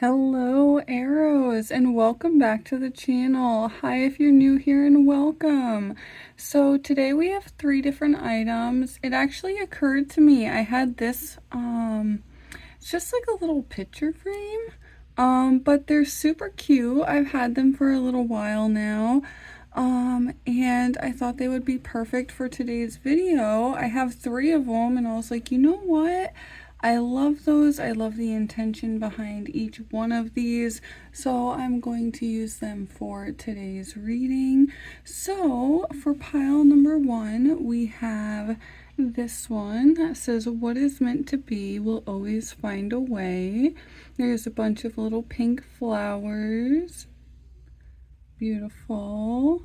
Hello arrows and welcome back to the channel. Hi if you're new here and welcome. So today we have 3 different items. It actually occurred to me I had this it's just like a little picture frame, but they're super cute. I've had them for a little while now. And I thought they would be perfect for today's video. I have 3 of them and I was like, you know what? I love those. I love the intention behind each one of these, so I'm going to use them for today's reading. So for pile number 1, we have this one that says, "What is meant to be will always find a way." There's a bunch of little pink flowers. Beautiful.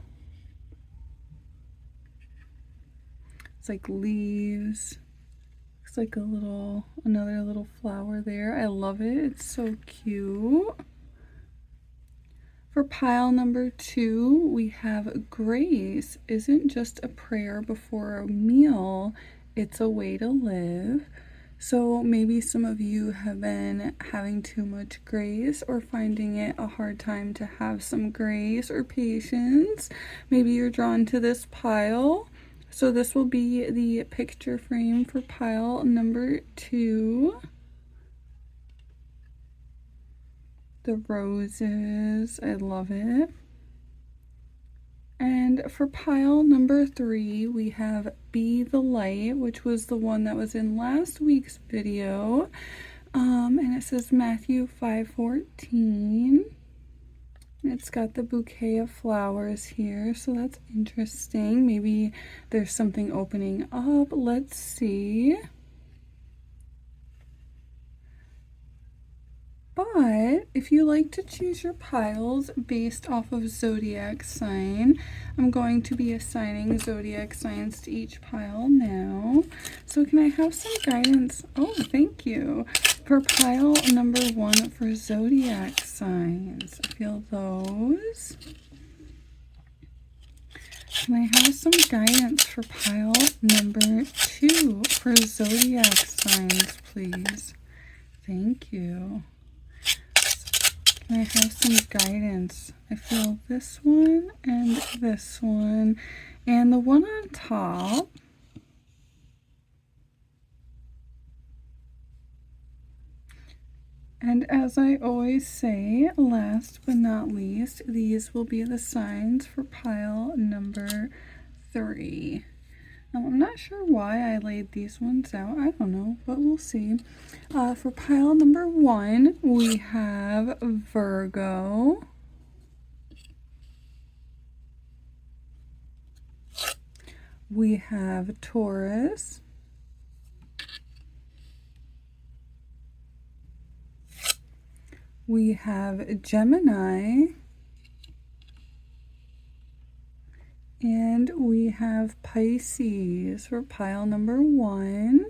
It's like leaves. Looks like another little flower there. I love it. It's so cute. For pile number 2, we have "Grace isn't just a prayer before a meal, it's a way to live." So maybe some of you have been having too much grace or finding it a hard time to have some grace or patience. Maybe you're drawn to this pile. So this will be the picture frame for pile number 2. The roses, I love it. And for pile number 3, we have "Be the Light," which was the one that was in last week's video. And it says Matthew 5:14. It's got the bouquet of flowers here, so that's interesting. Maybe there's something opening up. Let's see. But if you like to choose your piles based off of zodiac sign, I'm going to be assigning zodiac signs to each pile now. So can I have some guidance? Oh, thank you. For pile number 1 for zodiac signs. Feel those. Can I have some guidance for pile number 2 for zodiac signs, please? Thank you. Can I have some guidance? I feel this one and this one and the one on top. And as I always say, last but not least, these will be the signs for pile number 3. I'm not sure why I laid these ones out. I don't know, but we'll see. For pile number 1, we have Virgo. We have Taurus. We have Gemini. And we have Pisces for pile number 1.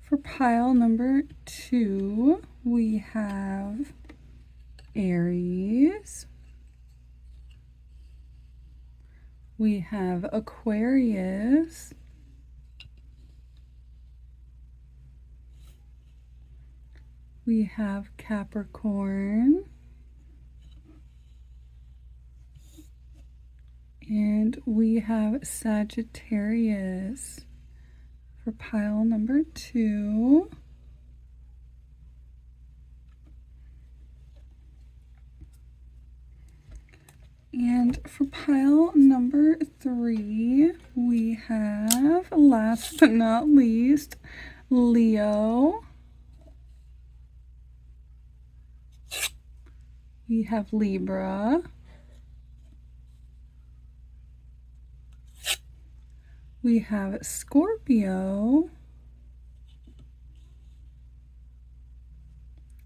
For pile number 2, we have Aries. We have Aquarius. We have Capricorn. And we have Sagittarius for pile number 2. And for pile number 3, we have, last but not least, Leo. We have Libra. We have Scorpio.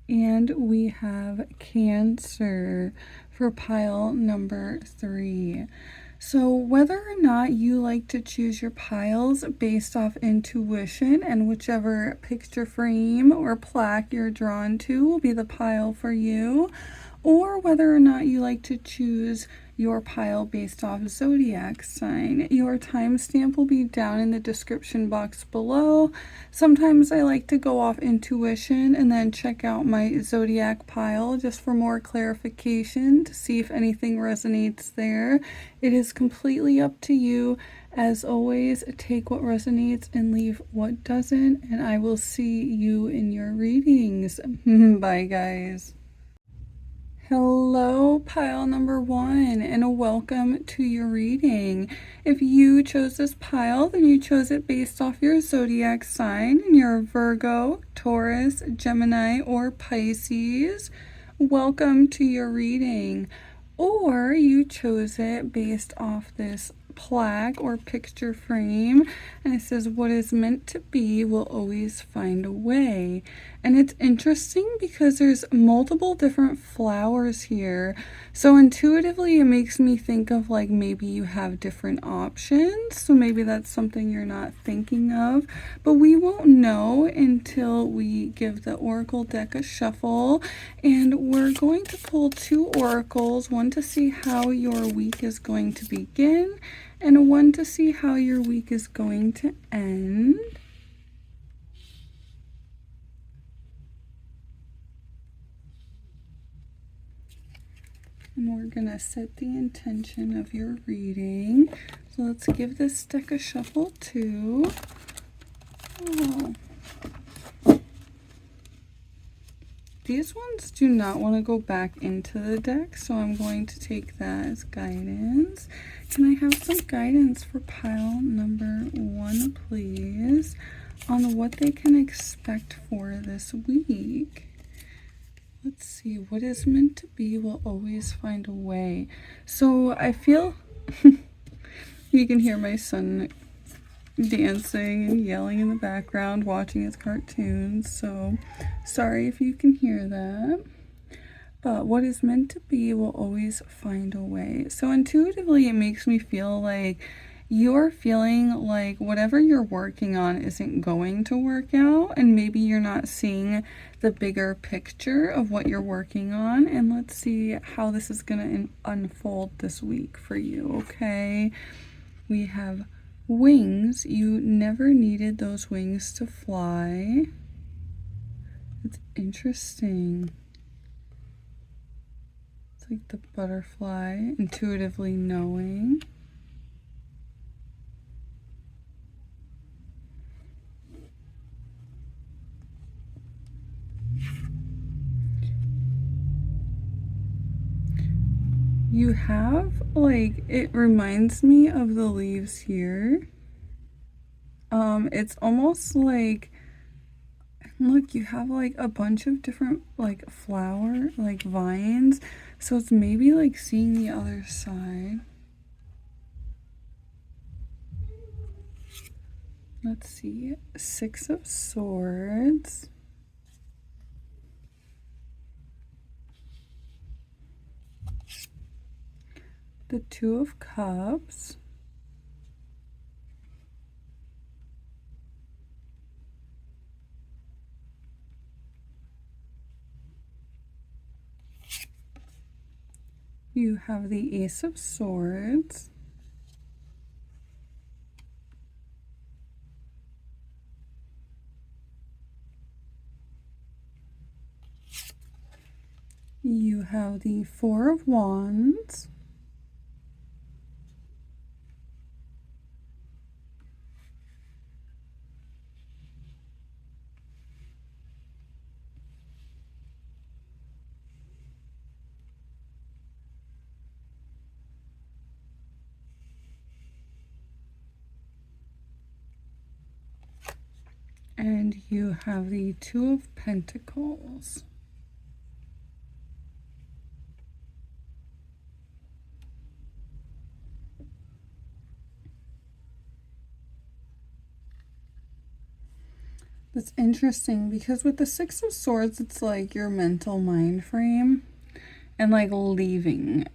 And we have Cancer for pile number 3. So whether or not you like to choose your piles based off intuition, and whichever picture frame or plaque you're drawn to will be the pile for you, or whether or not you like to choose your pile based off zodiac sign. Your timestamp will be down in the description box below. Sometimes I like to go off intuition and then check out my zodiac pile just for more clarification to see if anything resonates there. It is completely up to you. As always, take what resonates and leave what doesn't, and I will see you in your readings. Bye, guys. Hello, pile number 1, and welcome to your reading. If you chose this pile, then you chose it based off your zodiac sign, and you're Virgo, Taurus, Gemini, or Pisces. Welcome to your reading. Or you chose it based off this plaque or picture frame, and it says what is meant to be will always find a way. And it's interesting because there's multiple different flowers here, so intuitively it makes me think of like maybe you have different options, so maybe that's something you're not thinking of, but we won't know until we give the oracle deck a shuffle. And we're going to pull 2 oracles, one to see how your week is going to begin and one to see how your week is going to end. And we're going to set the intention of your reading. So let's give this deck a shuffle too. Oh. These ones do not want to go back into the deck, so I'm going to take that as guidance. Can I have some guidance for pile number 1, please, on what they can expect for this week? Let's see, what is meant to be will always find a way. So I feel you can hear my son dancing and yelling in the background, watching his cartoons, so sorry if you can hear that. But what is meant to be will always find a way. So intuitively it makes me feel like you're feeling like whatever you're working on isn't going to work out, and maybe you're not seeing the bigger picture of what you're working on. And let's see how this is going to unfold this week for you. Okay, we have wings. You never needed those wings to fly. It's interesting. It's like the butterfly, intuitively knowing. You have, like, it reminds me of the leaves here. It's almost like, look, you have like a bunch of different like flower, like vines. So it's maybe like seeing the other side. Let's see, 6 of Swords. The 2 of Cups. You have the Ace of Swords. You have the 4 of Wands. And you have the 2 of Pentacles. That's interesting because with the 6 of Swords, it's like your mental mind frame and like leaving.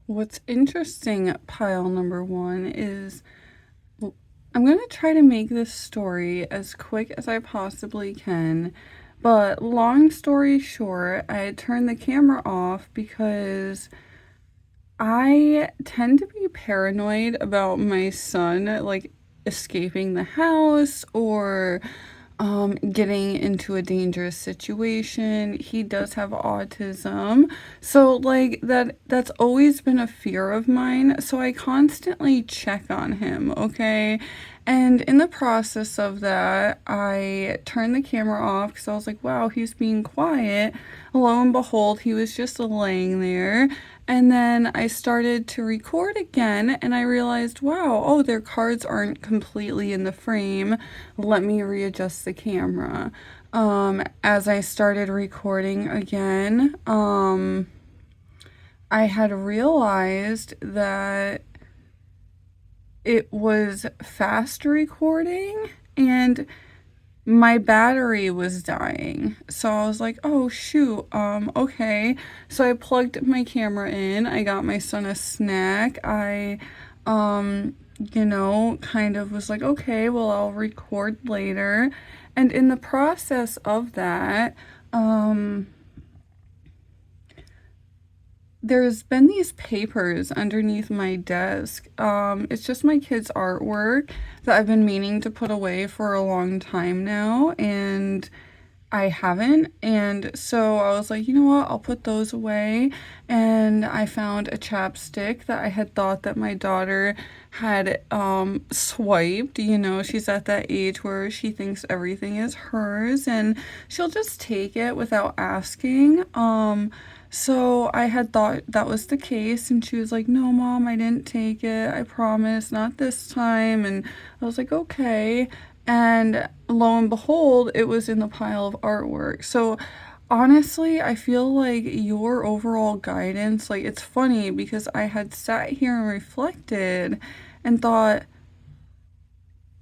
What's interesting at pile number one is I'm going to try to make this story as quick as I possibly can. But long story short, I had turned the camera off because I tend to be paranoid about my son, like, escaping the house or getting into a dangerous situation. He does have autism. So like that's always been a fear of mine. So I constantly check on him, okay? And in the process of that, I turned the camera off because I was like, wow, he's being quiet. Lo and behold, he was just laying there. And then I started to record again and I realized, wow, oh, their cards aren't completely in the frame. Let me readjust the camera. As I started recording again, I had realized that it was fast recording and my battery was dying. So I was like, oh shoot, okay. So I plugged my camera in. I got my son a snack. I kind of was like, okay, well, I'll record later. And in the process of that, there's been these papers underneath my desk. It's just my kids' artwork that I've been meaning to put away for a long time now, and I haven't. And so I was like, you know what, I'll put those away. And I found a chapstick that I had thought that my daughter had swiped. She's at that age where she thinks everything is hers and she'll just take it without asking. So I had thought that was the case, and she was like, no, Mom, I didn't take it. I promise, not this time. And I was like, okay. And lo and behold, it was in the pile of artwork. So honestly, I feel like your overall guidance, like, it's funny because I had sat here and reflected and thought,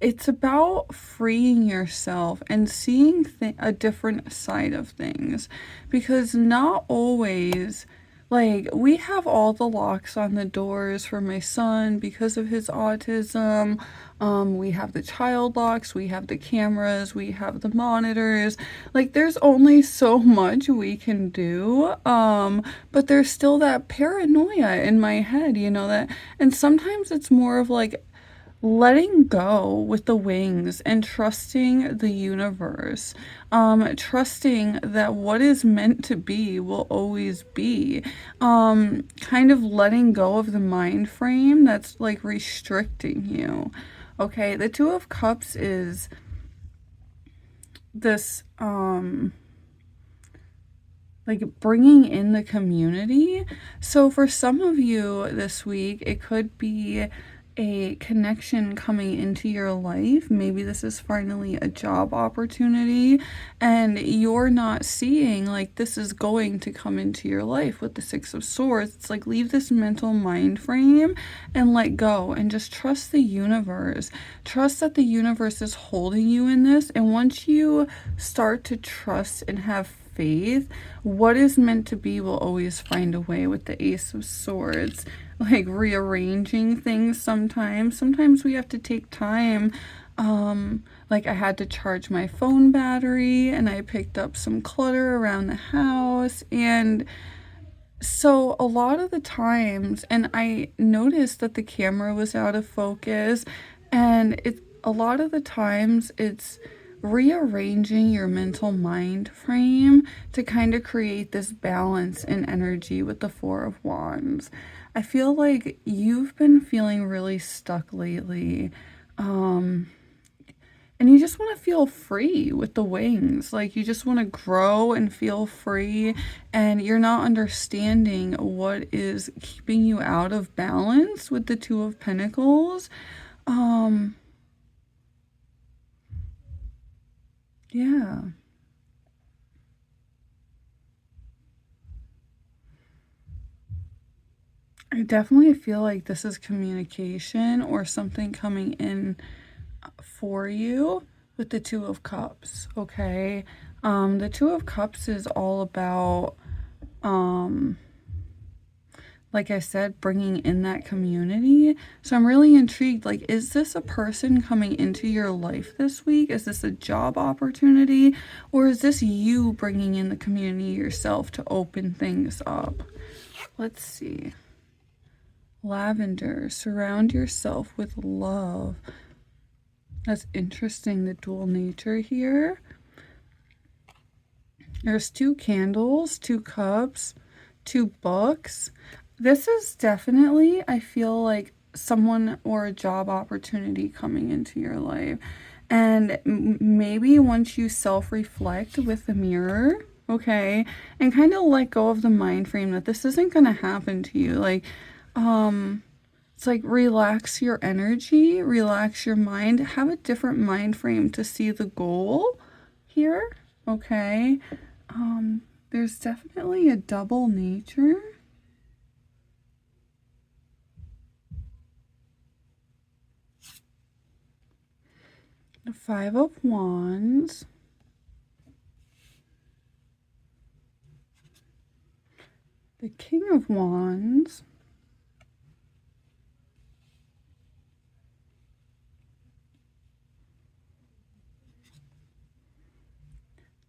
it's about freeing yourself and seeing a different side of things, because not always, like, we have all the locks on the doors for my son because of his autism. We have the child locks, we have the cameras, we have the monitors. Like, there's only so much we can do. But there's still that paranoia in my head, that, and sometimes it's more of like letting go with the wings and trusting the universe, trusting that what is meant to be will always be, kind of letting go of the mind frame that's like restricting you. Okay, the Two of Cups is this like bringing in the community. So for some of you this week, it could be a connection coming into your life. Maybe this is finally a job opportunity and you're not seeing like this is going to come into your life with the Six of Swords. It's like, leave this mental mind frame and let go and just trust the universe. Trust that the universe is holding you in this. And once you start to trust and have faith, what is meant to be will always find a way with the Ace of Swords. Like rearranging things sometimes. Sometimes we have to take time. Like I had to charge my phone battery and I picked up some clutter around the house. And so a lot of the times, and I noticed that the camera was out of focus, and a lot of the times it's rearranging your mental mind frame to kind of create this balance and energy with the Four of Wands. I feel like you've been feeling really stuck lately. And you just want to feel free with the wings. Like you just want to grow and feel free, and you're not understanding what is keeping you out of balance with the Two of Pentacles. Yeah. I definitely feel like this is communication or something coming in for you with the Two of Cups, okay? The Two of Cups is all about like I said, bringing in that community. So I'm really intrigued. Like, is this a person coming into your life this week? Is this a job opportunity? Or is this you bringing in the community yourself to open things up? Let's see. Lavender, surround yourself with love. That's interesting, the dual nature here. There's 2 candles, 2 cups, 2 books. This is definitely, I feel like, someone or a job opportunity coming into your life. And maybe once you self-reflect with the mirror, okay, and kind of let go of the mind frame that this isn't going to happen to you. Like, it's like relax your energy, relax your mind, have a different mind frame to see the goal here, okay? There's definitely a double nature. The 5 of Wands. The King of Wands.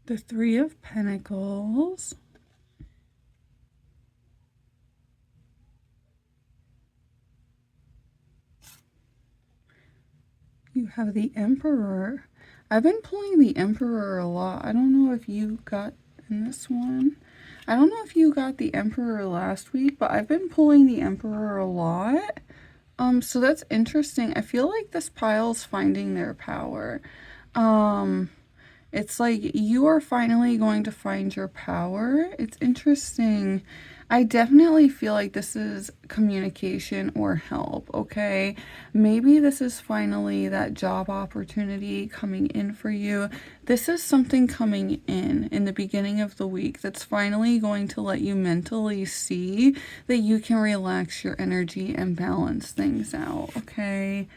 The 3 of Pentacles. You have the Emperor. I've been pulling the Emperor a lot. I don't know if you got in this one. I don't know if you got the Emperor last week, but I've been pulling the Emperor a lot. So that's interesting. I feel like this pile's finding their power. It's like you are finally going to find your power. It's interesting. I definitely feel like this is communication or help, okay? Maybe this is finally that job opportunity coming in for you. This is something coming in the beginning of the week that's finally going to let you mentally see that you can relax your energy and balance things out, okay?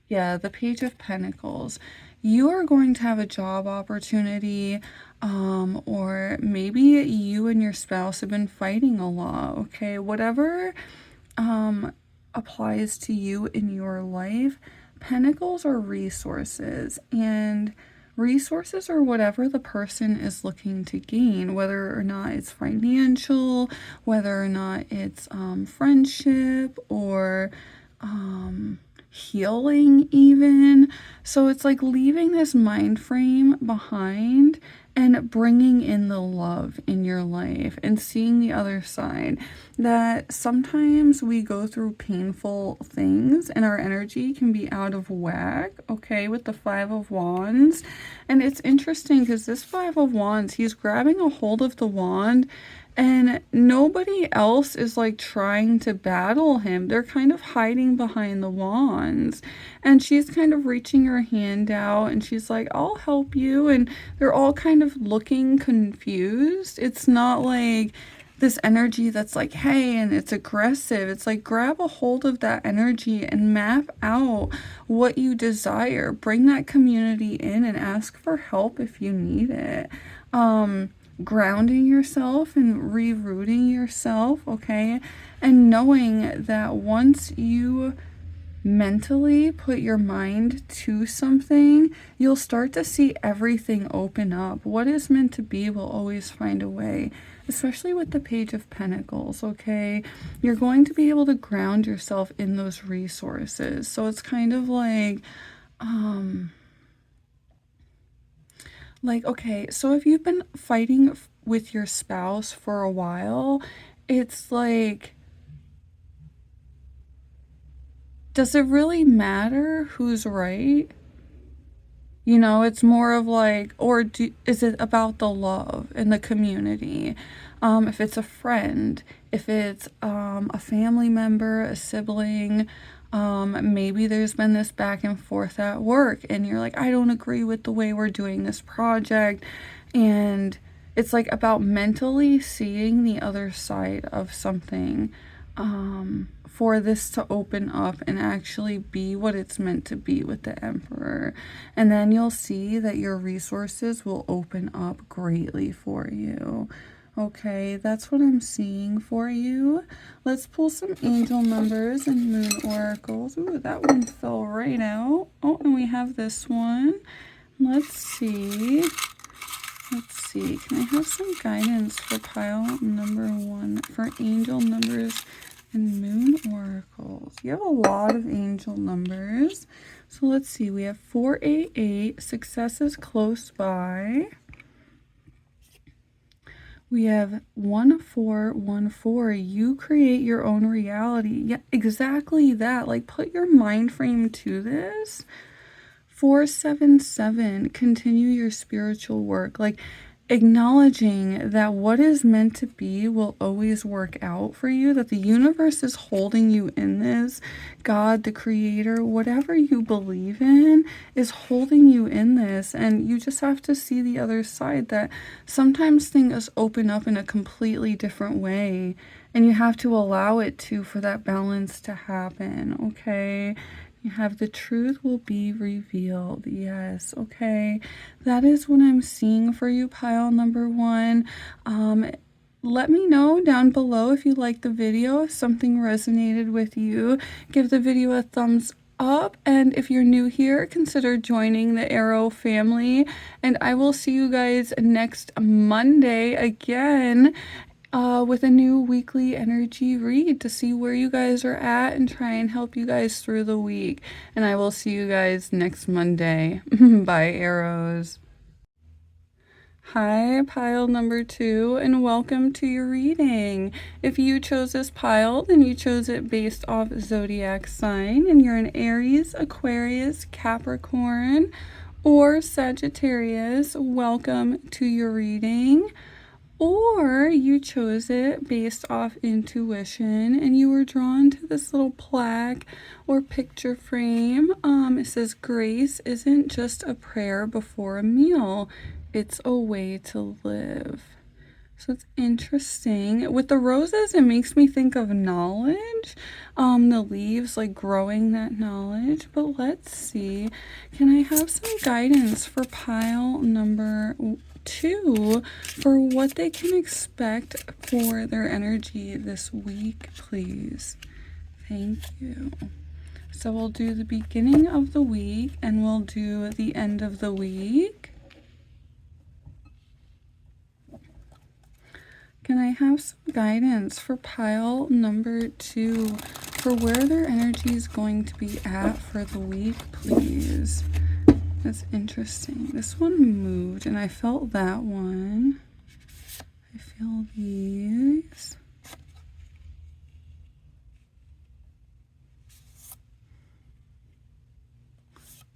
Yeah, the Page of Pentacles. You are going to have a job opportunity, or maybe you and your spouse have been fighting a lot, okay? Whatever applies to you in your life, Pentacles are resources, and resources are whatever the person is looking to gain, whether or not it's financial, whether or not it's friendship, or healing even. So it's like leaving this mind frame behind and bringing in the love in your life and seeing the other side, that sometimes we go through painful things and our energy can be out of whack, okay, with the 5 of Wands. And it's interesting because this 5 of Wands, he's grabbing a hold of the wand and nobody else is like trying to battle him. They're kind of hiding behind the wands. And she's kind of reaching her hand out and she's like, I'll help you. And they're all kind of looking confused. It's not like this energy that's like, hey, and it's aggressive. It's like, grab a hold of that energy and map out what you desire. Bring that community in and ask for help if you need it. Grounding yourself and rerouting yourself, okay? And knowing that once you mentally put your mind to something, you'll start to see everything open up. What is meant to be will always find a way, especially with the Page of Pentacles, okay? You're going to be able to ground yourself in those resources. So it's kind of like, okay, so if you've been fighting with your spouse for a while, it's like, does it really matter who's right? You know, it's more of like, or is it about the love and the community? If it's a friend, if it's a family member, a sibling, maybe there's been this back and forth at work and you're like, I don't agree with the way we're doing this project. And it's like about mentally seeing the other side of something, for this to open up and actually be what it's meant to be with the Emperor. And then you'll see that your resources will open up greatly for you. Okay, that's what I'm seeing for you. Let's pull some angel numbers and moon oracles. Ooh, that one fell right out. Oh, and we have this one. Let's see. Let's see. Can I have some guidance for pile number 1 for angel numbers and moon oracles? You have a lot of angel numbers. So let's see. We have 488. Success is close by. We have 1414. You create your own reality. Yeah, exactly that. Like, put your mind frame to this. 477. Continue your spiritual work. Like, acknowledging that what is meant to be will always work out for you, that the universe is holding you in this. God, the creator, whatever you believe in is holding you in this, and you just have to see the other side, that sometimes things open up in a completely different way, and you have to allow it to for that balance to happen. Okay, you have the truth will be revealed. Yes, okay. That is what I'm seeing for you, pile number 1. Let me know down below if you liked the video, if something resonated with you. Give the video a thumbs up, and if you're new here, consider joining the Arrow family. And I will see you guys next Monday again with a new weekly energy read to see where you guys are at and try and help you guys through the week. And I will see you guys next Monday. Bye, arrows. Hi, pile number 2, and welcome to your reading. If you chose this pile, then you chose it based off zodiac sign, and you're an Aries, Aquarius, Capricorn, or Sagittarius. Welcome to your reading. Or you chose it based off intuition and you were drawn to this little plaque or picture frame. It says, grace isn't just a prayer before a meal, it's a way to live. So it's interesting. With the roses, it makes me think of knowledge. The leaves, like growing that knowledge. But let's see. Can I have some guidance for pile number 2 for what they can expect for their energy this week, please? Thank you. So we'll do the beginning of the week and we'll do the end of the week. Can I have some guidance for pile number 2 for where their energy is going to be at for the week, please? That's interesting. This one moved and I felt that one. I feel these.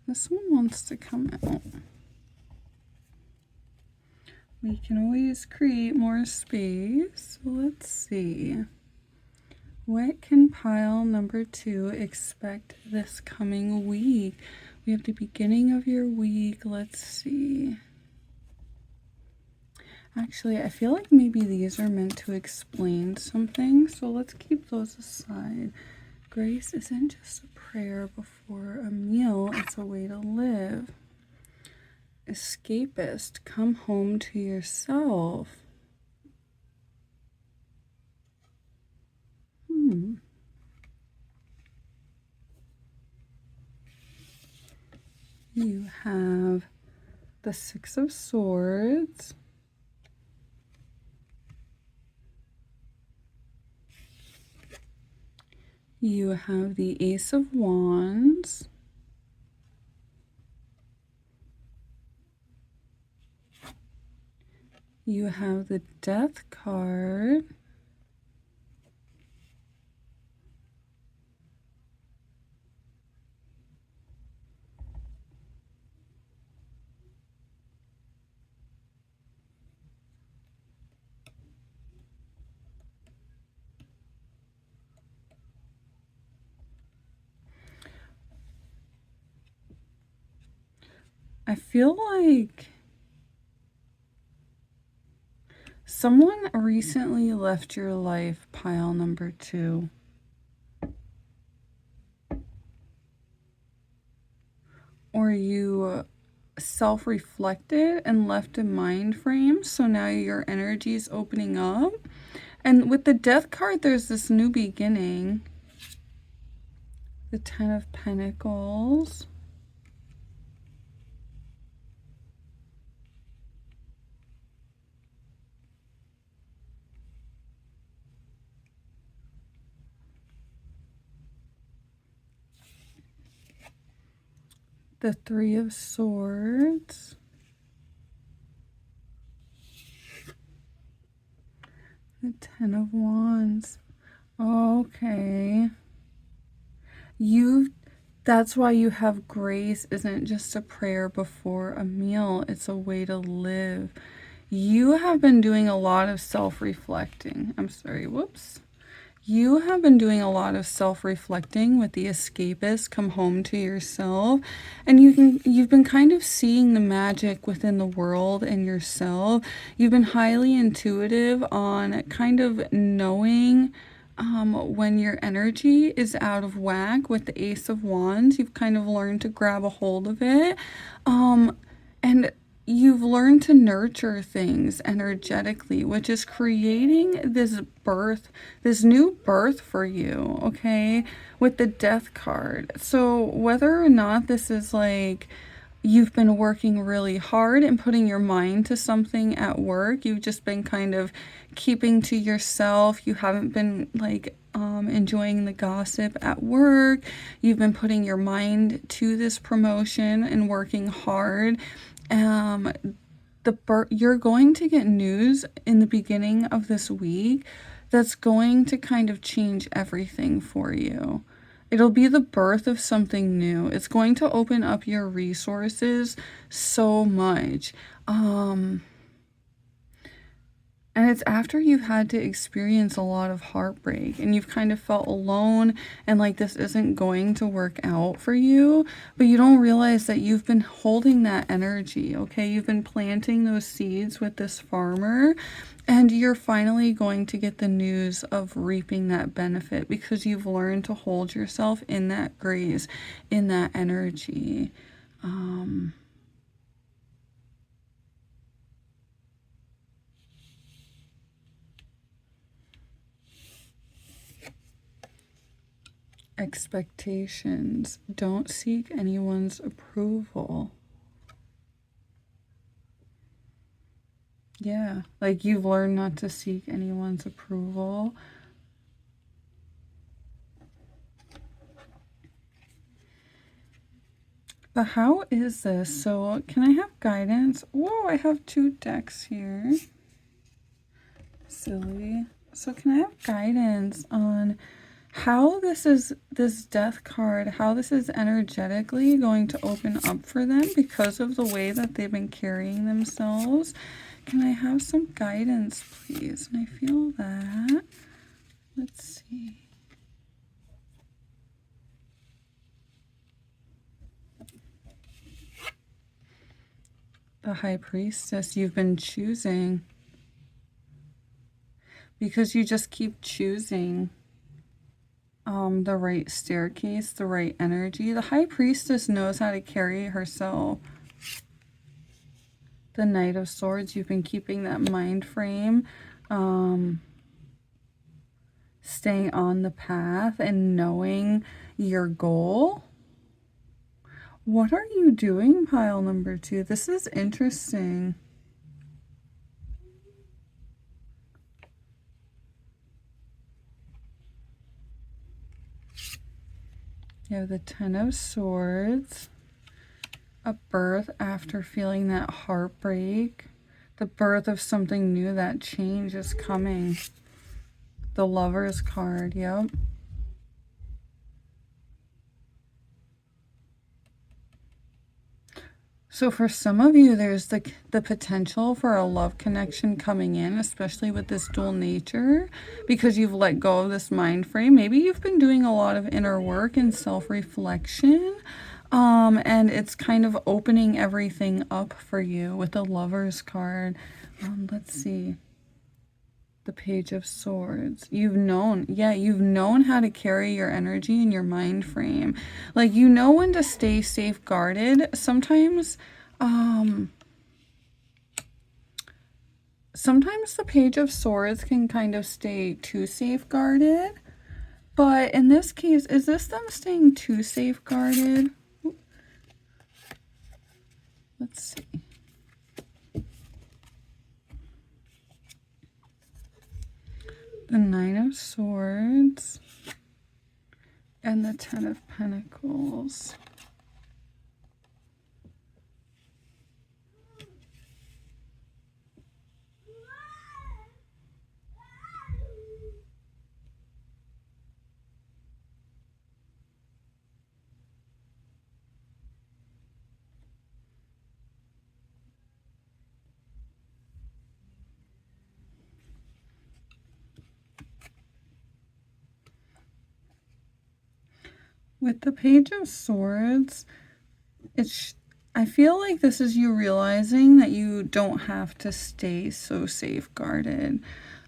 This one wants to come out. We can always create more space. Let's see. What can pile number 2 expect this coming week? We have the beginning of your week. Let's see. Actually, I feel like maybe these are meant to explain something, so let's keep those aside. Grace isn't just a prayer before a meal, it's a way to live. Escapist, come home to yourself. You have the 6 of Swords. You have the Ace of Wands. You have the Death card. I feel like someone recently left your life, pile number 2. Or you self-reflected and left a mind frame. So now your energy is opening up. And with the Death card, there's this new beginning. The Ten of Pentacles. The Three of Swords. The Ten of Wands. Okay. That's why you have grace isn't just a prayer before a meal. It's a way to live. You have been doing a lot of self-reflecting. I'm sorry, whoops. You have been doing a lot of self-reflecting with the escapist, come home to yourself, and you've been kind of seeing the magic within the world and yourself. You've been highly intuitive on kind of knowing when your energy is out of whack. With the Ace of Wands, you've kind of learned to grab a hold of it. And you've learned to nurture things energetically, which is creating this birth, this new birth for you, okay, with the Death card. So whether or not this is like you've been working really hard and putting your mind to something at work, you've just been kind of keeping to yourself, you haven't been like enjoying the gossip at work, you've been putting your mind to this promotion and working hard. You're going to get news in the beginning of this week that's going to kind of change everything for you. It'll be the birth of something new. It's going to open up your resources so much. And it's after you've had to experience a lot of heartbreak and you've kind of felt alone and like this isn't going to work out for you, but you don't realize that you've been holding that energy, okay? You've been planting those seeds with this farmer, and you're finally going to get the news of reaping that benefit because you've learned to hold yourself in that grace, in that energy. Expectations. Don't seek anyone's approval. Yeah, like you've learned not to seek anyone's approval. But how is this? So can I have guidance? Whoa, I have 2 decks here. Silly. So can I have guidance on how this Death card, how this is energetically going to open up for them because of the way that they've been carrying themselves? Can I have some guidance, please? And I feel that. Let's see. The High Priestess, you've been choosing because you just keep choosing the right staircase, the right energy. The High Priestess knows how to carry herself. The Knight of Swords, you've been keeping that mind frame, staying on the path and knowing your goal. What are you doing, pile number 2? This is interesting. You have the Ten of Swords. A birth after feeling that heartbreak. The birth of something new, that change is coming. The Lover's card, yep. So for some of you, there's the potential for a love connection coming in, especially with this dual nature, because you've let go of this mind frame. Maybe you've been doing a lot of inner work and self-reflection, and it's kind of opening everything up for you with the Lover's card. Let's see. The Page of Swords. You've known how to carry your energy and your mind frame. Like, you know when to stay safeguarded. Sometimes Sometimes the Page of Swords can kind of stay too safeguarded, but in this case, is this them staying too safeguarded? Let's see. The Nine of Swords and the Ten of Pentacles. With the Page of Swords, I feel like this is you realizing that you don't have to stay so safeguarded.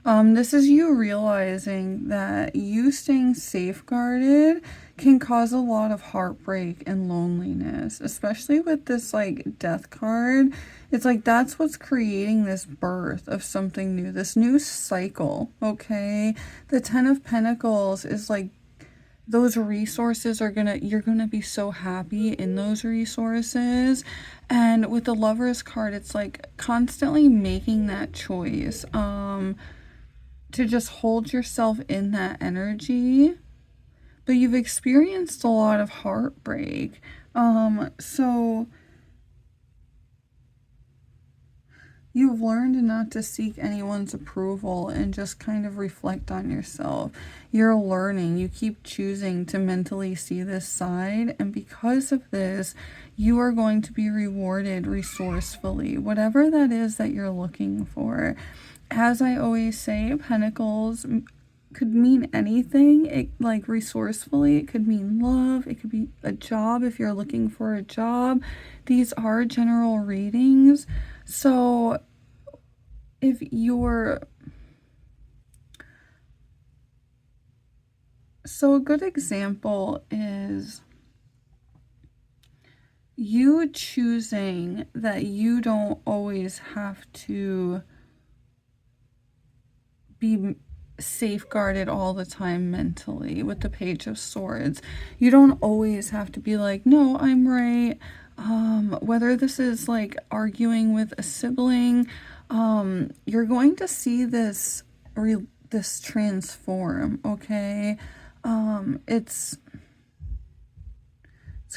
This is you realizing that you staying safeguarded can cause a lot of heartbreak and loneliness, especially with this like Death card. It's like that's what's creating this birth of something new, this new cycle, okay? The Ten of Pentacles is like those resources are you're gonna be so happy in those resources. And with the Lover's card, it's like constantly making that choice to just hold yourself in that energy. But you've experienced a lot of heartbreak, so you've learned not to seek anyone's approval and just kind of reflect on yourself. You're learning. You keep choosing to mentally see this side. And because of this, you are going to be rewarded resourcefully, whatever that is that you're looking for. As I always say, Pentacles could mean anything. Like resourcefully, it could mean love. It could be a job if you're looking for a job. These are general readings. So if you're, so a good example is you choosing that you don't always have to be safeguarded all the time mentally with the Page of Swords. You don't always have to be like, no, I'm right. Whether this is like arguing with a sibling, you're going to see this transform, okay? It's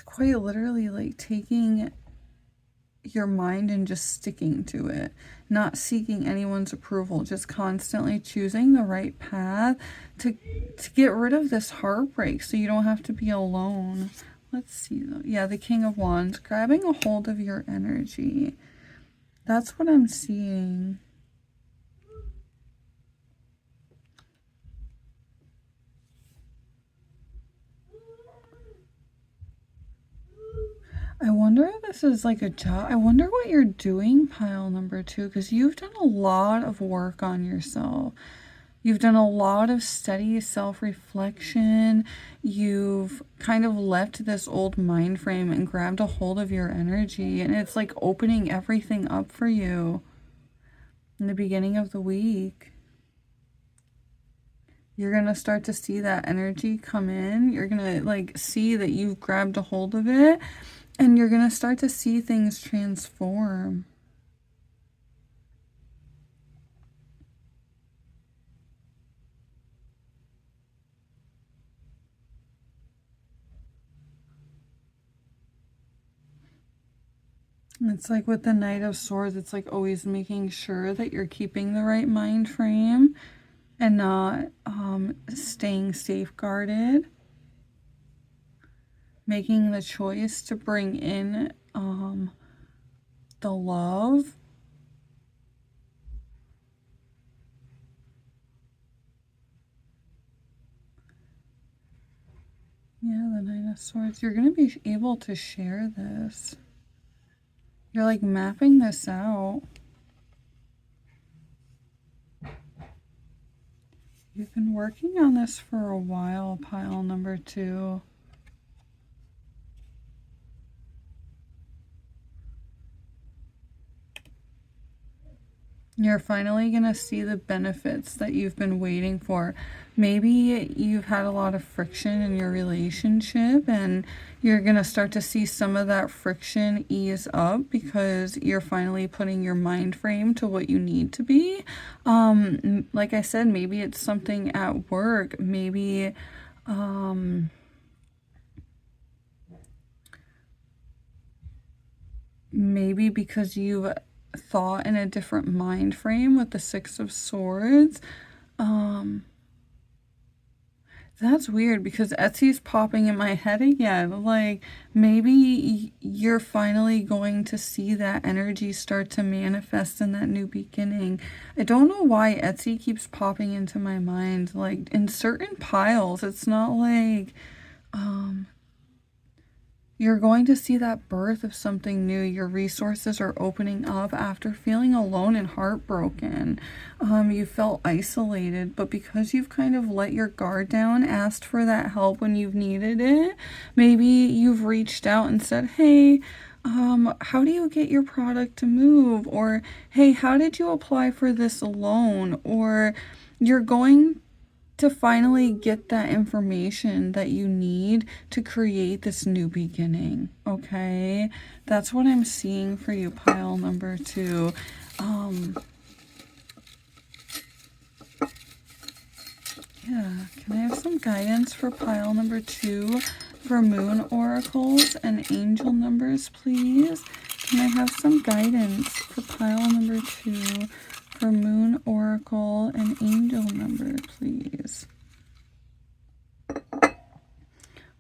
quite literally like taking your mind and just sticking to it, not seeking anyone's approval, just constantly choosing the right path to get rid of this heartbreak so you don't have to be alone. Let's see though. Yeah, the King of Wands, grabbing a hold of your energy. That's what I'm seeing. I wonder if this is like a job. I wonder what you're doing, pile number 2, because you've done a lot of work on yourself. You've done a lot of steady self-reflection. You've kind of left this old mind frame and grabbed a hold of your energy. And it's like opening everything up for you in the beginning of the week. You're going to start to see that energy come in. You're going to like see that you've grabbed a hold of it. And you're going to start to see things transform. It's like with the Knight of Swords, it's like always making sure that you're keeping the right mind frame and not staying safeguarded. Making the choice to bring in the love. Yeah, the Knight of Swords. You're going to be able to share this. You're like mapping this out. You've been working on this for a while, pile number 2. You're finally going to see the benefits that you've been waiting for. Maybe you've had a lot of friction in your relationship, and you're going to start to see some of that friction ease up because you're finally putting your mind frame to what you need to be. Like I said, maybe it's something at work. Maybe because you've thought in a different mind frame with the Six of Swords. That's weird because Etsy's popping in my head again. Like, maybe you're finally going to see that energy start to manifest in that new beginning. I don't know why Etsy keeps popping into my mind. Like, in certain piles, it's not like, you're going to see that birth of something new. Your resources are opening up after feeling alone and heartbroken. You felt isolated, but because you've kind of let your guard down, asked for that help when you've needed it, maybe you've reached out and said, hey, how do you get your product to move? Or, hey, how did you apply for this loan? Or you're going to finally get that information that you need to create this new beginning. Okay, that's what I'm seeing for you, pile number 2. Yeah, can I have some guidance for pile number 2 for moon oracles and angel numbers, please? Can I have some guidance for pile number 2 for moon oracle and angel number, please?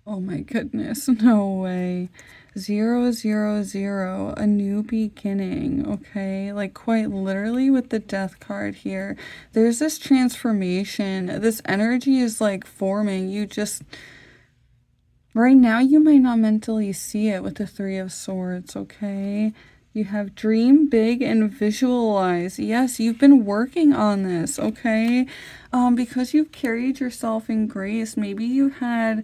Oh my goodness, no way. 0, 0, 0, a new beginning, okay? Like, quite literally with the death card here. There's this transformation. This energy is like forming. You just, right now, you might not mentally see it with the 3 of Swords, okay? You have dream big and visualize. Yes, you've been working on this, okay? Because you've carried yourself in grace. Maybe you had,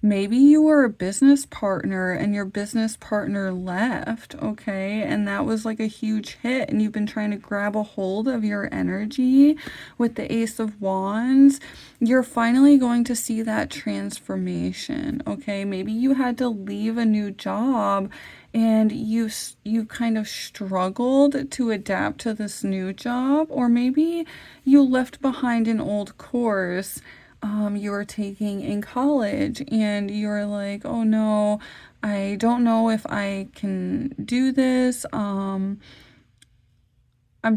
maybe you were a business partner and your business partner left, okay? And that was like a huge hit, and you've been trying to grab a hold of your energy with the Ace of Wands. You're finally going to see that transformation, okay? Maybe you had to leave a new job and you kind of struggled to adapt to this new job, or maybe you left behind an old course you were taking in college, and you're like, oh no, I don't know if I can do this. I'm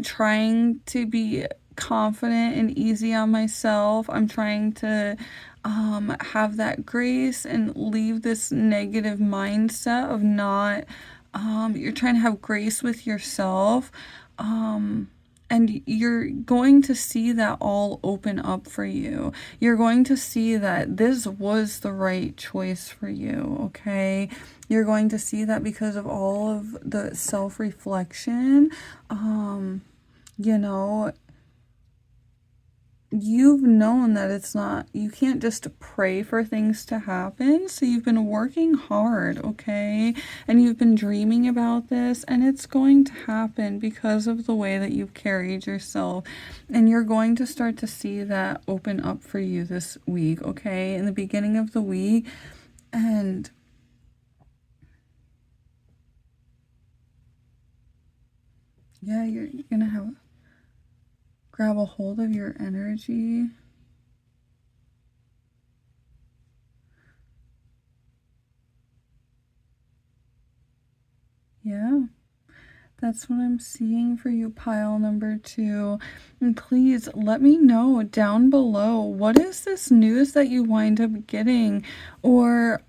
trying to be confident and easy on myself. I'm trying to have that grace and leave this negative mindset of not, you're trying to have grace with yourself. And you're going to see that all open up for you. You're going to see that this was the right choice for you, okay? You're going to see that because of all of the self-reflection. You know, you've known that it's not, you can't just pray for things to happen. So you've been working hard, okay? And you've been dreaming about this, and it's going to happen because of the way that you've carried yourself. And you're going to start to see that open up for you this week, okay? In the beginning of the week. And yeah, you're gonna have, grab a hold of your energy. Yeah, that's what I'm seeing for you, pile number 2. And please let me know down below, what is this news that you wind up getting? Or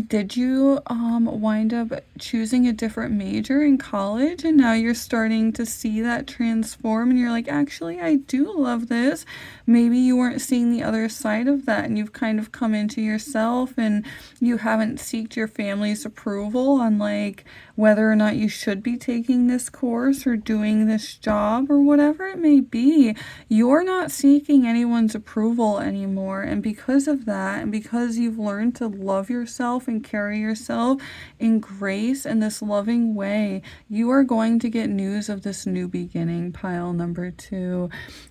did you wind up choosing a different major in college, and now you're starting to see that transform, and you're like, actually, I do love this. Maybe you weren't seeing the other side of that, and you've kind of come into yourself, and you haven't sought your family's approval on like, whether or not you should be taking this course or doing this job or whatever it may be. You're not seeking anyone's approval anymore. And because of that, and because you've learned to love yourself and carry yourself in grace and this loving way, you are going to get news of this new beginning, pile number 2.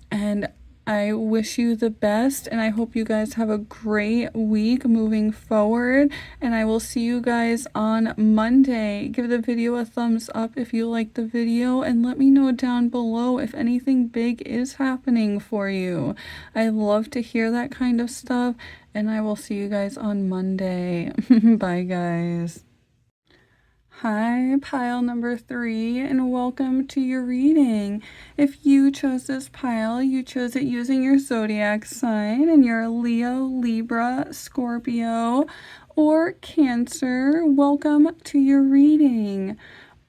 And I wish you the best, and I hope you guys have a great week moving forward, and I will see you guys on Monday. Give the video a thumbs up if you like the video, and let me know down below if anything big is happening for you. I love to hear that kind of stuff, and I will see you guys on Monday. Bye, guys. Hi, pile number 3, and welcome to your reading. If you chose this pile, you chose it using your zodiac sign, and you're a Leo, Libra, Scorpio, or Cancer. Welcome to your reading.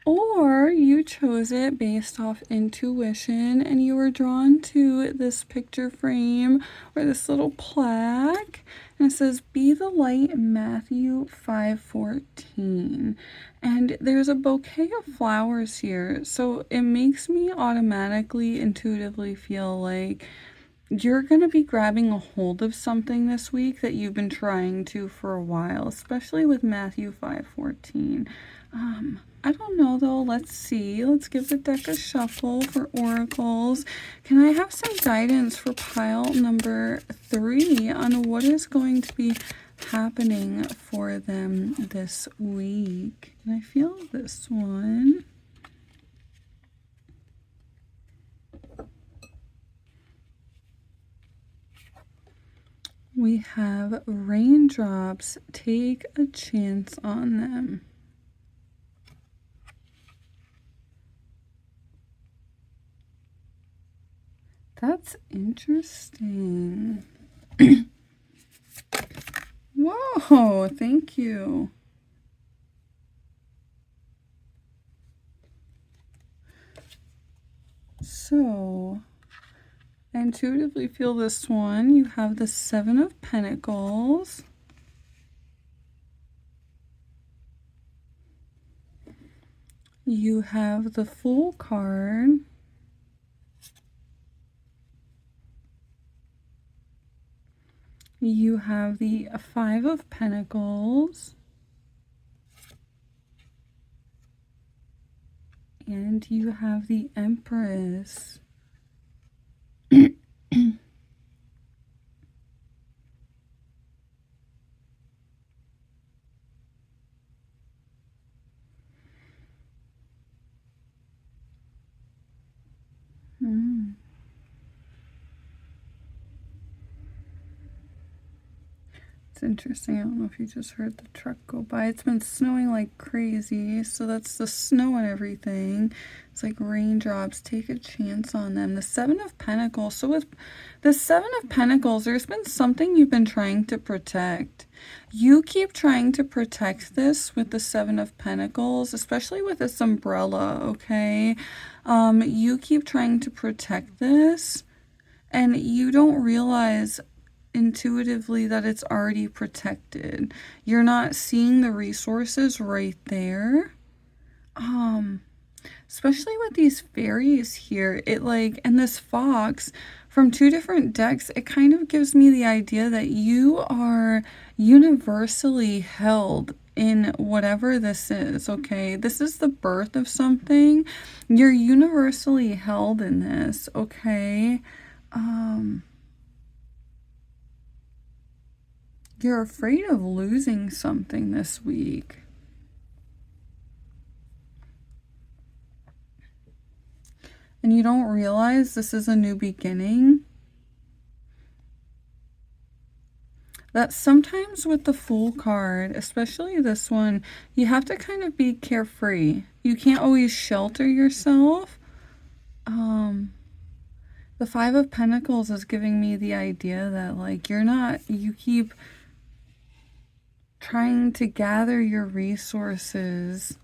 Or you chose it based off intuition, and you were drawn to this picture frame or this little plaque, and it says, "Be the light," in Matthew 5:14. And there's a bouquet of flowers here, so it makes me automatically, intuitively feel like you're going to be grabbing a hold of something this week that you've been trying to for a while, especially with Matthew 5:14. I don't know though. Let's see. Let's give the deck a shuffle for oracles. Can I have some guidance for pile number 3 on what is going to be happening for them this week? Can I feel this one? We have raindrops. Take a chance on them. That's interesting. Whoa, thank you. So, I intuitively feel this one. You have the 7 of Pentacles. You have the Fool card. You have the 5 of Pentacles. And you have the Empress. It's interesting. I don't know if you just heard the truck go by. It's been snowing like crazy, so that's the snow and everything. It's like raindrops. Take a chance on them. The 7 of Pentacles. So with the 7 of Pentacles, there's been something you've been trying to protect. You keep trying to protect this with the 7 of Pentacles, especially with this umbrella, okay? You keep trying to protect this, and you don't realize intuitively that it's already protected. You're not seeing the resources right there. Especially with these fairies here, it like, and this fox from 2 different decks, it kind of gives me the idea that you are universally held in whatever this is, okay? This is the birth of something. You're universally held in this, okay? You're afraid of losing something this week. And you don't realize this is a new beginning. That sometimes with the Fool card, especially this one, you have to kind of be carefree. You can't always shelter yourself. The 5 of Pentacles is giving me the idea that like you keep trying to gather your resources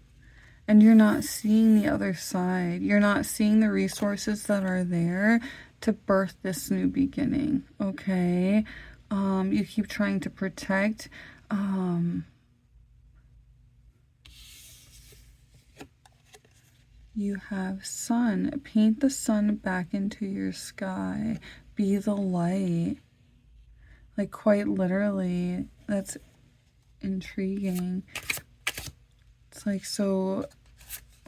and you're not seeing the other side. You're not seeing the resources that are there to birth this new beginning, okay? You keep trying to protect. you have sun. Paint the sun back into your sky. Be the light. Like, quite literally, that's intriguing. It's like, so,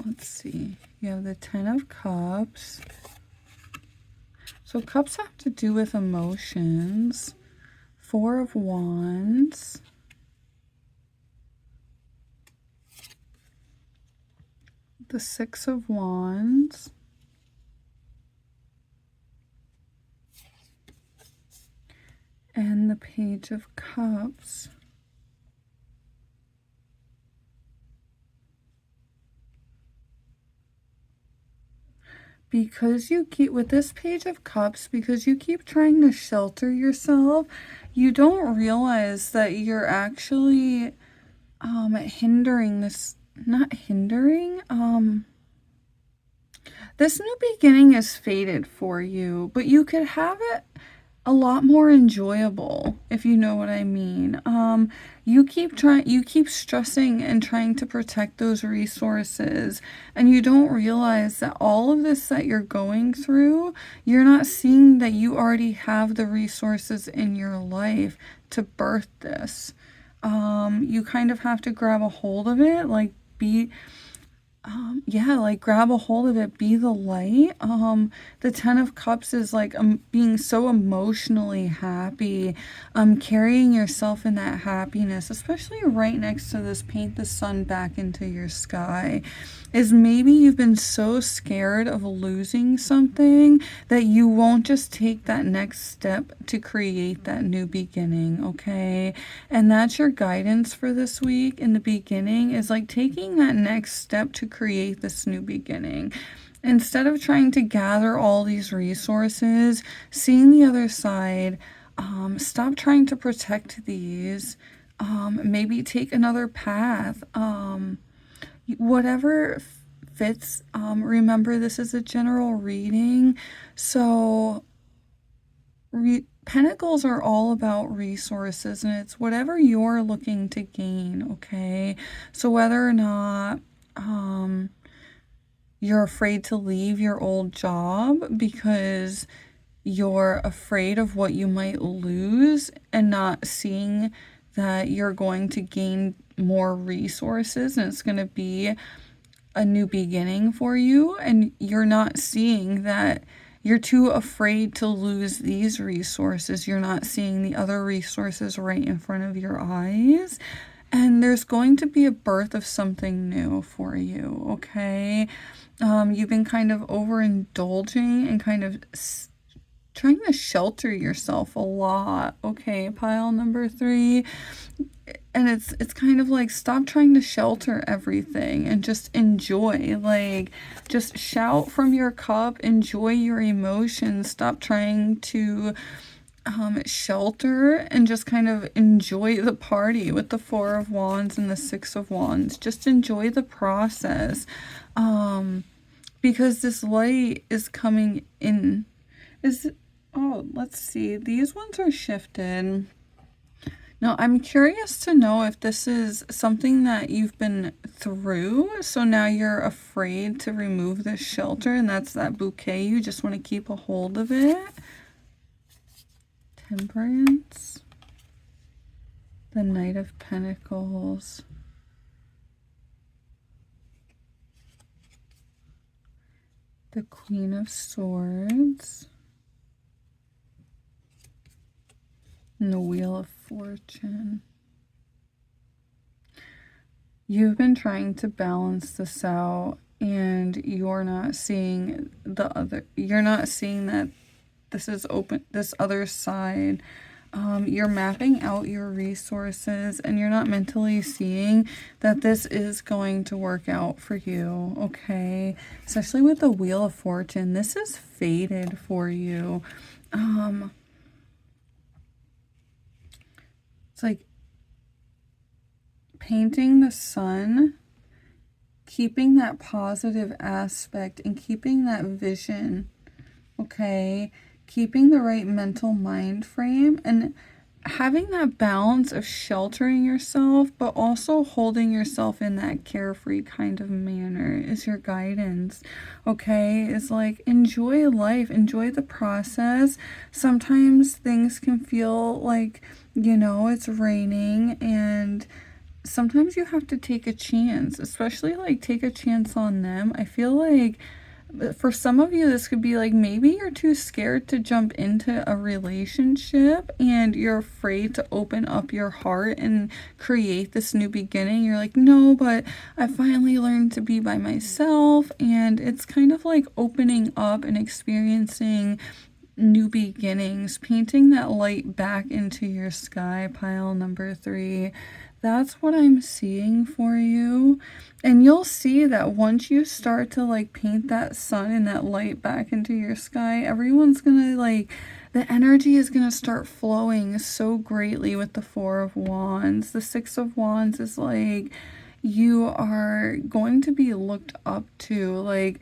let's see. You have the 10 of Cups. So cups have to do with emotions. 4 of Wands. The 6 of Wands. And the Page of Cups. Because you keep, with this Page of Cups, because you keep trying to shelter yourself, you don't realize that you're actually hindering this, not hindering, this new beginning is fated for you, but you could have it a lot more enjoyable, if you know what I mean. You keep stressing and trying to protect those resources, and you don't realize that all of this that you're going through, you're not seeing that you already have the resources in your life to birth this. You kind of have to grab a hold of it, like like grab a hold of it, be the light. The 10 of Cups is like being so emotionally happy, carrying yourself in that happiness, especially right next to this paint the sun back into your sky, is maybe you've been so scared of losing something that you won't just take that next step to create that new beginning, okay? And that's your guidance for this week in the beginning, is like taking that next step to create this new beginning. Instead of trying to gather all these resources, seeing the other side, stop trying to protect these, maybe take another path, whatever fits. Remember, this is a general reading, so Pentacles are all about resources, and it's whatever you're looking to gain, okay? So whether or not you're afraid to leave your old job because you're afraid of what you might lose and not seeing that you're going to gain more resources and it's going to be a new beginning for you, and you're not seeing that you're too afraid to lose these resources. You're not seeing the other resources right in front of your eyes. And there's going to be a birth of something new for you, okay? You've been kind of overindulging and kind of trying to shelter yourself a lot, okay, pile number 3. And it's kind of like, stop trying to shelter everything and just enjoy. Like, just shout from your cup, enjoy your emotions, stop trying to shelter, and just kind of enjoy the party with the 4 of Wands and the 6 of Wands. Just enjoy the process, because this light is coming in. Let's see, these ones are shifted. Now, I'm curious to know if this is something that you've been through, so now you're afraid to remove this shelter, and that's that bouquet. You just want to keep a hold of it. Temperance. The Knight of Pentacles. The Queen of Swords. And the Wheel of Fortune. You've been trying to balance this out, and you're not seeing you're not seeing that this is open, this other side. You're mapping out your resources, and you're not mentally seeing that this is going to work out for you, okay? Especially with the Wheel of Fortune. This is fated for you. It's like painting the sun, keeping that positive aspect and keeping that vision, okay? Keeping the right mental mind frame and having that balance of sheltering yourself, but also holding yourself in that carefree kind of manner is your guidance. Okay, is like enjoy life, enjoy the process. Sometimes things can feel like, it's raining, and sometimes you have to take a chance, especially like take a chance on them. I feel like for some of you, this could be like maybe you're too scared to jump into a relationship and you're afraid to open up your heart and create this new beginning. You're like, no, but I finally learned to be by myself. And it's kind of like opening up and experiencing new beginnings, painting that light back into your sky, pile number 3. That's what I'm seeing for you. And you'll see that once you start to like paint that sun and that light back into your sky, everyone's gonna like, the energy is gonna start flowing so greatly with the 4 of Wands. The 6 of Wands is like, you are going to be looked up to. Like,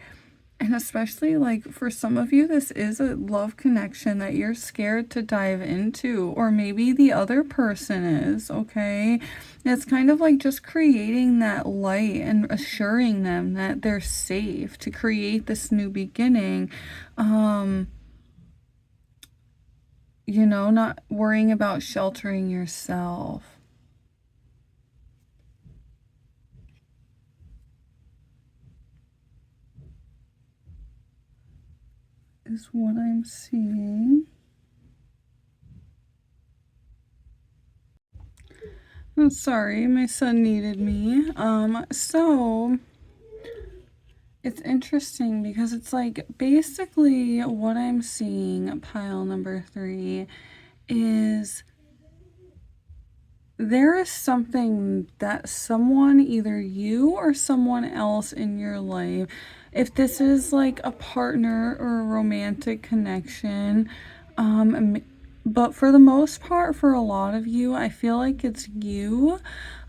and especially like for some of you, this is a love connection that you're scared to dive into, or maybe the other person is, okay? It's kind of like just creating that light and assuring them that they're safe to create this new beginning. Not worrying about sheltering yourself is what I'm seeing. I'm sorry, my son needed me. So it's interesting because it's like basically what I'm seeing, pile number 3, is there is something that someone, either you or someone else in your life, if this is like a partner or a romantic connection, but for the most part, for a lot of you, I feel like it's you.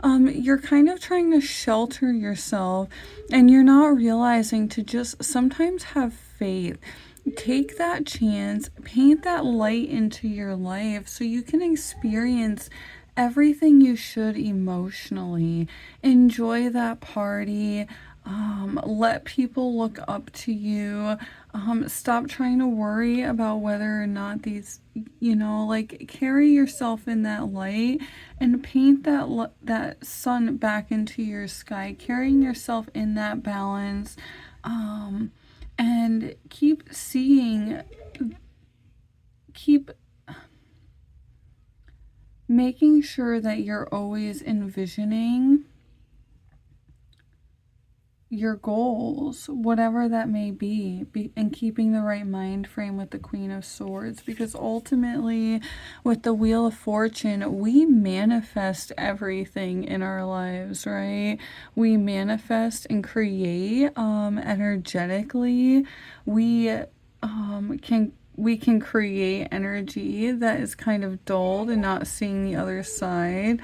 You're kind of trying to shelter yourself, and you're not realizing to just sometimes have faith. Take that chance, paint that light into your life so you can experience everything you should emotionally. Enjoy that party. Let people look up to you. Stop trying to worry about whether or not these, like carry yourself in that light and paint that sun back into your sky, carrying yourself in that balance. And keep making sure that you're always envisioning your goals, whatever that may be, and keeping the right mind frame with the Queen of Swords, because ultimately with the Wheel of Fortune, we manifest everything in our lives, right? We manifest and create energetically. We can create energy that is kind of dulled and not seeing the other side.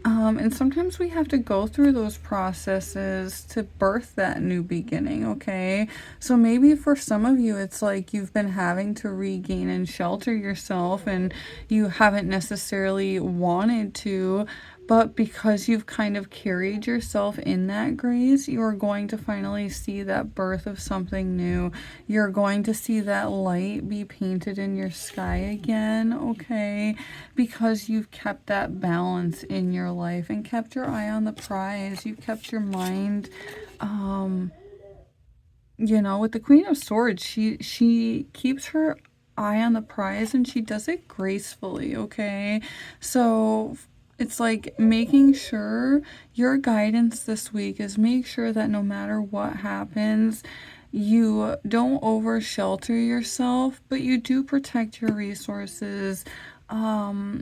And sometimes we have to go through those processes to birth that new beginning, okay? So maybe for some of you, it's like you've been having to regain and shelter yourself, and you haven't necessarily wanted to, but because you've kind of carried yourself in that grace, you're going to finally see that birth of something new. You're going to see that light be painted in your sky again, okay? Because you've kept that balance in your life and kept your eye on the prize. You've kept your mind, with the Queen of Swords, she keeps her eye on the prize and she does it gracefully, okay? So it's like making sure your guidance this week is make sure that no matter what happens, you don't over shelter yourself, but you do protect your resources. But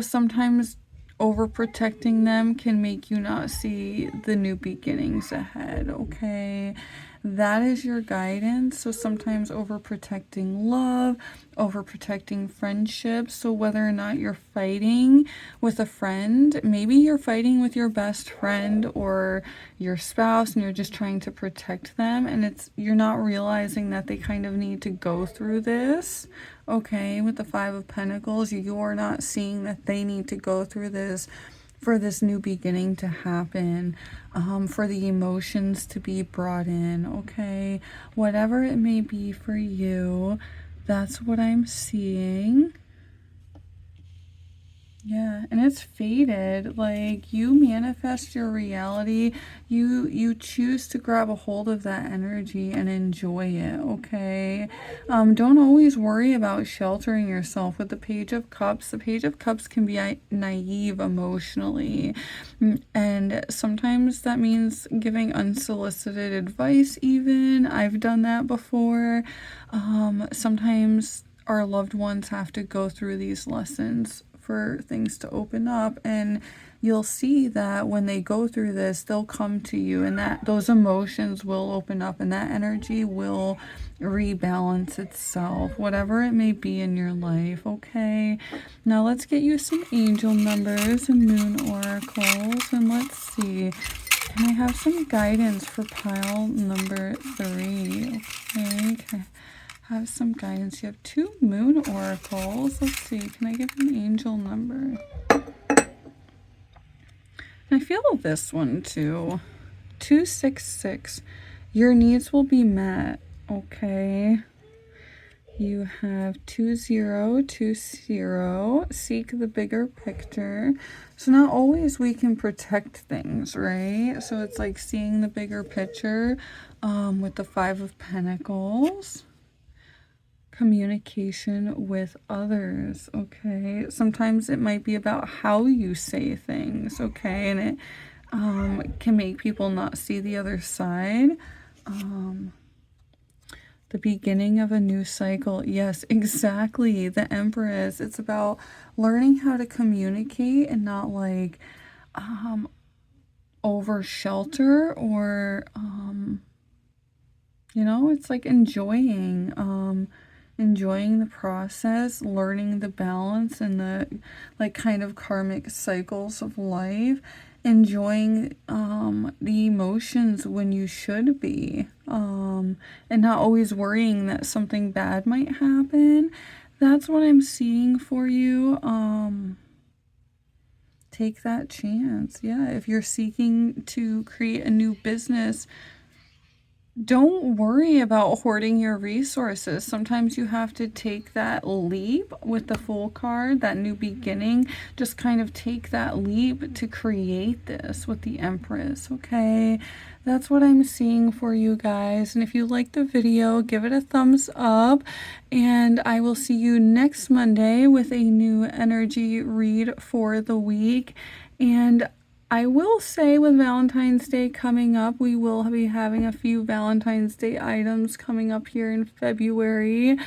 sometimes overprotecting them can make you not see the new beginnings ahead, okay? that is your guidance. So sometimes overprotecting love, overprotecting friendships. So whether or not you're fighting with a friend, maybe you're fighting with your best friend or your spouse and you're just trying to protect them, and you're not realizing that they kind of need to go through this. Okay, with the Five of Pentacles, you're not seeing that they need to go through this for this new beginning to happen, for the emotions to be brought in, okay? Whatever it may be for you, that's what I'm seeing. Yeah, and it's faded. Like, you manifest your reality. You choose to grab a hold of that energy and enjoy it, okay? Don't always worry about sheltering yourself with the Page of Cups. The Page of Cups can be naive emotionally, and sometimes that means giving unsolicited advice even. I've done that before. Sometimes our loved ones have to go through these lessons for things to open up, and you'll see that when they go through this, they'll come to you, and that those emotions will open up and that energy will rebalance itself, whatever it may be in your life. Okay, now let's get you some angel numbers and moon oracles, and let's see, can I have some guidance for pile number 3? Okay, have some guidance. You have 2 moon oracles. Let's see, can I give an angel number? I feel this one too. 266. Your needs will be met. Okay. You have 2020. Seek the bigger picture. So not always we can protect things, right? So it's like seeing the bigger picture with the 5 of Pentacles. Communication with others, okay? Sometimes it might be about how you say things, okay? And it can make people not see the other side. The beginning of a new cycle. Yes, exactly. The Empress. It's about learning how to communicate and not like over shelter or you know, it's like enjoying the process, learning the balance and the like kind of karmic cycles of life, enjoying the emotions when you should be, and not always worrying that something bad might happen. That's what I'm seeing for you. Take that chance. Yeah, if you're seeking to create a new business, don't worry about hoarding your resources. Sometimes you have to take that leap with the Fool card, that new beginning. Just kind of take that leap to create this with the Empress, okay? That's what I'm seeing for you guys. And if you like the video, give it a thumbs up. And I will see you next Monday with a new energy read for the week. And I will say with Valentine's Day coming up, we will be having a few Valentine's Day items coming up here in February.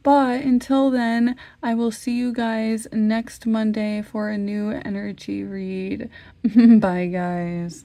But until then, I will see you guys next Monday for a new energy read. Bye, guys.